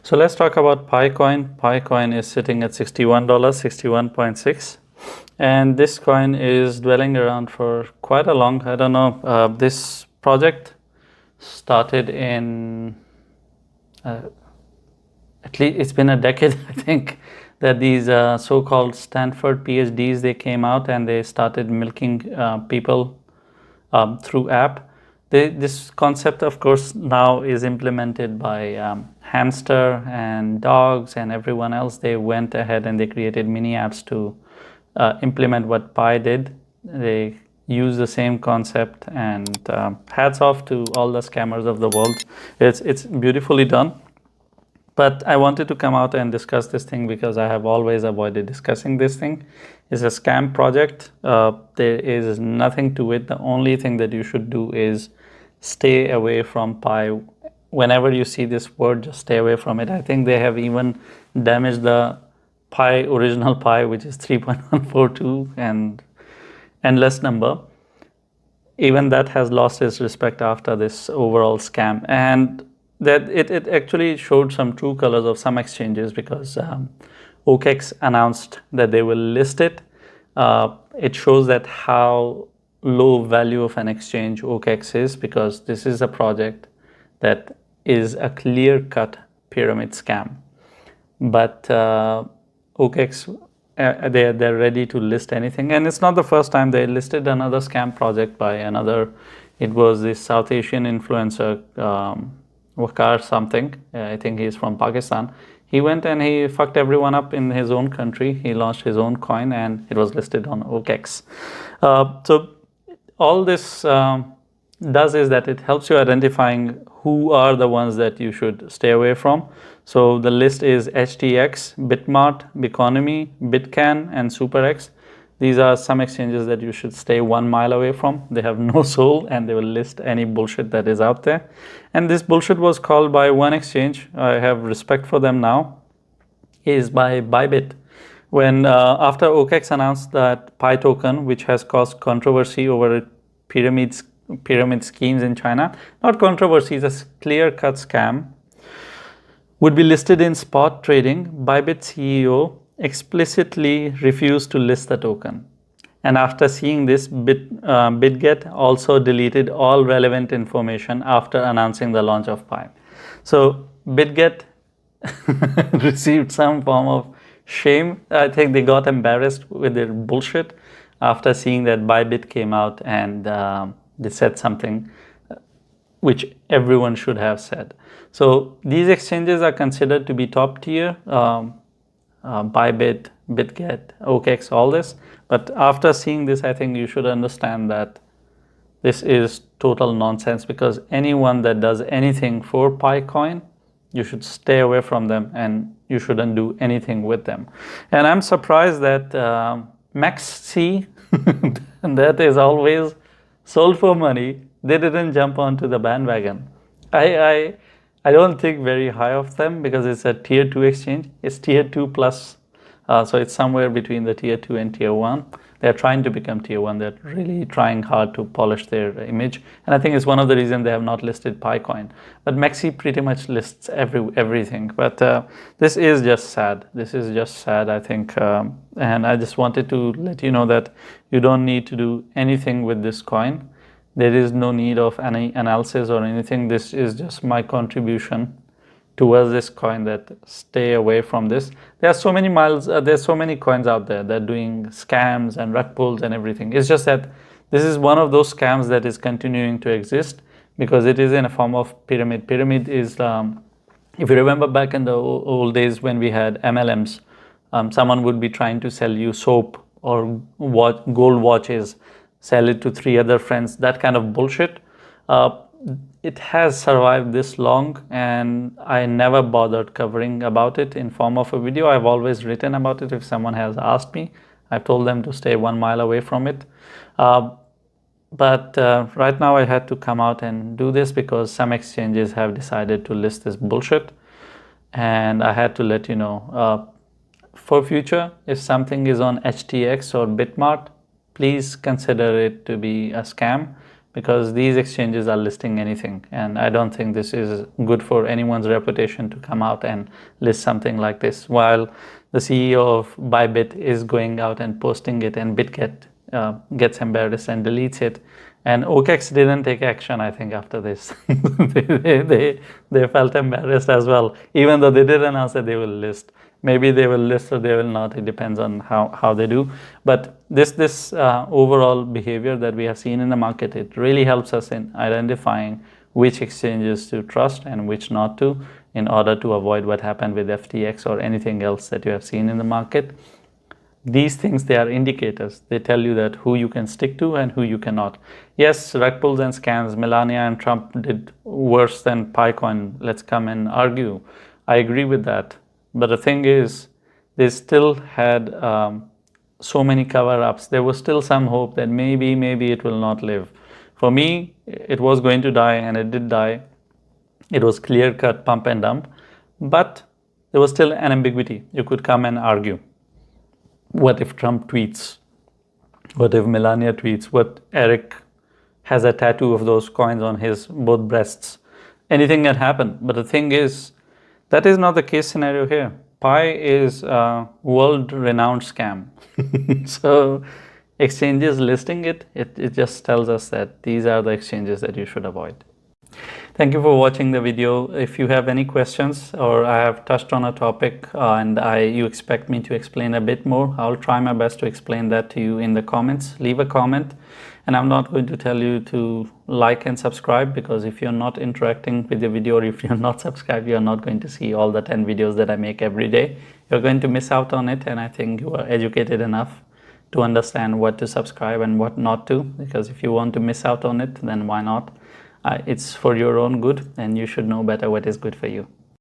So let's talk about Pcoin. Pcoin is sitting at $61, 61.6. And this coin is dwelling around for quite a long, I don't know, this project started in, at least it's been a decade, I think, that these so-called Stanford PhDs, they came out and they started milking people through app. This concept, of course, now is implemented by hamster and dogs and everyone else. They went ahead and they created mini apps to implement what Pi did. They use the same concept, and hats off to all the scammers of the world. It's beautifully done. But I wanted to come out and discuss this thing because I have always avoided discussing this thing. It's a scam project. There is nothing to it. The only thing that you should do is stay away from Pi. Whenever you see this word, just stay away from it. I think they have even damaged the Pi, original Pi, which is 3.142 and endless number. Even that has lost its respect after this overall scam. And that it actually showed some true colors of some exchanges, because OKEx announced that they will list it. It shows that how low value of an exchange OKEx is, because this is a project that is a clear-cut pyramid scam. But OKEx, they're ready to list anything, and it's not the first time. They listed another scam project by another. It was this South Asian influencer, Wakar something, I think he's from Pakistan. He went and he fucked everyone up in his own country. He launched his own coin and it was listed on OKEx. So all this does is that it helps you identifying who are the ones that you should stay away from. So the list is HTX, Bitmart, Biconomy, Bitcan, and SuperX. These are some exchanges that you should stay 1 mile away from. They have no soul and they will list any bullshit that is out there. And this bullshit was called by one exchange, I have respect for them now, is by Bybit. When after OKEx announced that Pi token, which has caused controversy over pyramid schemes in China, not controversy, it's a clear-cut scam, would be listed in spot trading, Bybit CEO explicitly refused to list the token. And after seeing this, BitGet also deleted all relevant information after announcing the launch of Pi. So BitGet received some form of shame. I think they got embarrassed with their bullshit after seeing that Bybit came out and they said something which everyone should have said. So these exchanges are considered to be top tier. Bybit, BitGet, OKEx, all this. But after seeing this, I think you should understand that this is total nonsense, because anyone that does anything for Pcoin, you should stay away from them and you shouldn't do anything with them. And I'm surprised that Maxi, that is always sold for money, they didn't jump onto the bandwagon. I don't think very high of them, because it's a tier 2 exchange. It's tier 2 plus, so it's somewhere between the tier 2 and tier 1. They're trying to become tier 1. They're really trying hard to polish their image. And I think it's one of the reasons they have not listed Pcoin. But Maxi pretty much lists everything. But this is just sad. This is just sad, I think. And I just wanted to let you know that you don't need to do anything with this coin. There is no need of any analysis or anything. This is just my contribution towards this coin, that stay away from this. There are so many there's so many coins out there that are doing scams and rug pulls and everything. It's just that this is one of those scams that is continuing to exist, because it is in a form of pyramid. Pyramid is, if you remember back in the old days when we had MLMs, someone would be trying to sell you soap or gold watches, sell it to 3 other friends, that kind of bullshit. It has survived this long, and I never bothered covering about it in form of a video. I've always written about it. If someone has asked me, I've told them to stay 1 mile away from it. But right now I had to come out and do this because some exchanges have decided to list this bullshit, and I had to let you know. For future, if something is on HTX or Bitmart, please consider it to be a scam. because these exchanges are listing anything, and I don't think this is good for anyone's reputation to come out and list something like this, while the CEO of Bybit is going out and posting it, and BitGet gets embarrassed and deletes it. And OKEx didn't take action, I think, after this. they felt embarrassed as well, even though they did announce that they will list. Maybe they will list or they will not. It depends on how they do. But this overall behavior that we have seen in the market, it really helps us in identifying which exchanges to trust and which not to, in order to avoid what happened with FTX or anything else that you have seen in the market. These things, they are indicators. They tell you that who you can stick to and who you cannot. Yes, rug pulls and scams, Melania and Trump did worse than Pcoin. Let's come and argue. I agree with that. But the thing is, they still had so many cover-ups. There was still some hope that maybe it will not live. For me, it was going to die, and it did die. It was clear-cut pump and dump. But there was still an ambiguity. You could come and argue. What if Trump tweets? What if Melania tweets? What Eric has a tattoo of those coins on his both breasts? Anything can happen. But the thing is, that is not the case scenario here. Pi is a world-renowned scam. So exchanges listing it just tells us that these are the exchanges that you should avoid. Thank you for watching the video. If you have any questions, or I have touched on a topic and you expect me to explain a bit more, I'll try my best to explain that to you in the comments. Leave a comment, and I'm not going to tell you to like and subscribe, because if you're not interacting with the video, or if you're not subscribed, you're not going to see all the 10 videos that I make every day. You're going to miss out on it, and I think you are educated enough to understand what to subscribe and what not to, because if you want to miss out on it, then why not? It's for your own good, and you should know better what is good for you.